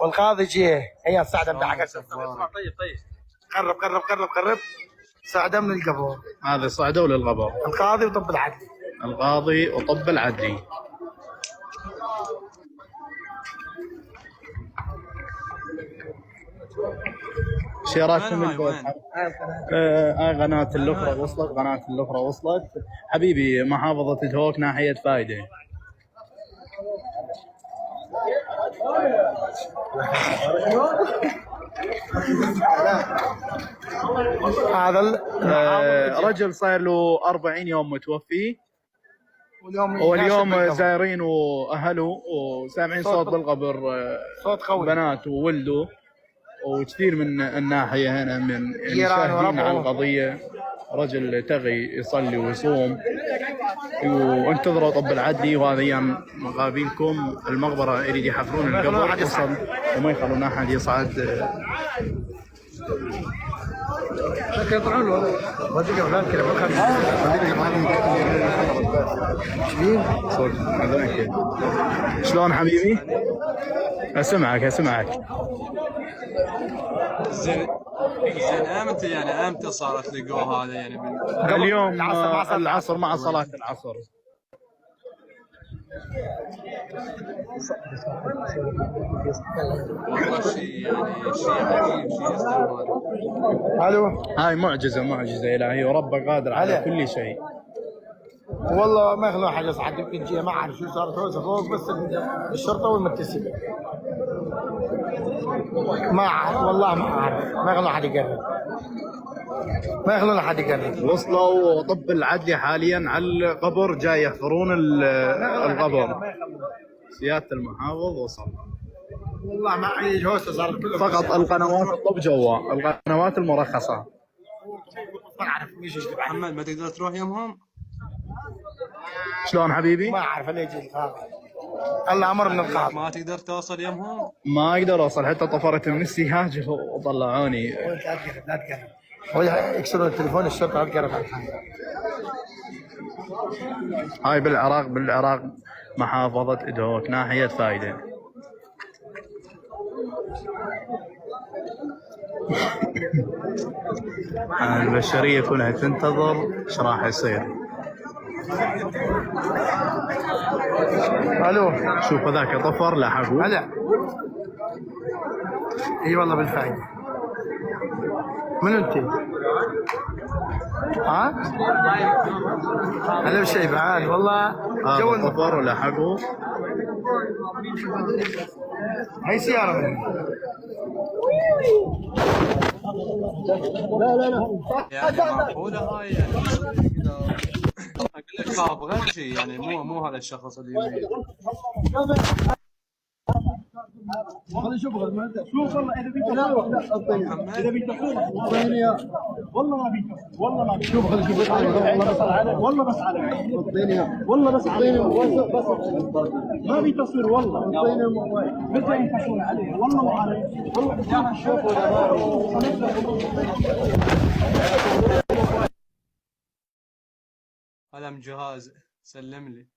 والقاضي جه. هي الصعدة بتاعك. طيب قرب قرب قرب قرب. صعدة من القبور. هذا صعدة ولا الغبر؟ القاضي وطب العدل. القاضي وطب العدلي. شي راكم هاي قناة اللفرة وصلت. قناة اللفرة وصلت حبيبي. محافظة دهوك ناحية فايدة. هذا رجل صار له 40 يوم متوفي، واليوم زايرين واهله وسامعين صوت بالقبر، صوت قوي، بنات وولده وكثير من الناحيه هنا من المشاهدين على القضيه. رجل تغي يصلي ويصوم، وانتظروا طب العدلي. وهذه ايام مقابلكم المقبره يريد يحفرون القبر وصل وما يخلون احد يصعد. يطلعون له شلون حبيبي؟ اسمعك. زين امتى يعني امتى صارت لقوه هذا يعني من اليوم العصر مع صلاة العصر. والله شيء يعني شيء عجيب شيء استغرب. الو. هاي معجزة إلهية وربك قادر على كل شيء. والله ما يخلون حاجة صعد. يمكن جيه ما اعرف شو صار فوق بس الشرطة والمتسبة ما اعرف والله ما اعرف. ما يخلون حد يقرب. ما يخلون حد يقرب. وصلوا طب العدلي حاليا على القبر جاي يحفرون القبر. سيادة المحافظ وصل. والله ما اي هوسه صارت كلها فقط القنوات الطب جوا القنوات المرخصة. ما اعرف ايش محمد ما تقدر تروح يمهم؟ شلون حبيبي؟ ما اعرف انا يجي القاضي. الله امر من القاضي. ما تقدر توصل يمهم؟ ما اقدر اوصل، حتى طفرت من السياج وطلعوني. لا تقرب ولا يكسرون التليفون. الشرطه لا تقرب على الحاجه. هاي بالعراق محافظة دهوك ناحية فايدة. البشرية كلها تنتظر ايش راح يصير. الو. شوف هذاك طفر لحقوا. هلا. اي والله بالفايدة. من انت؟ ها؟ هلا بشيبان والله. جو طفر ولحقوا. هاي سيارة مني. لا يعني معقولة هاي يعني اقول لك خاف غير شيء يعني مو هذا الشخص اللي يميت. شوف والله اذا والله ما بيتصل. والله ما بيتصل. شوف والله بس على والله بس ما بيتصل. والله بدنا يتصلون عليه. والله ما عارف. والله شوف هذا من جهاز سلم لي.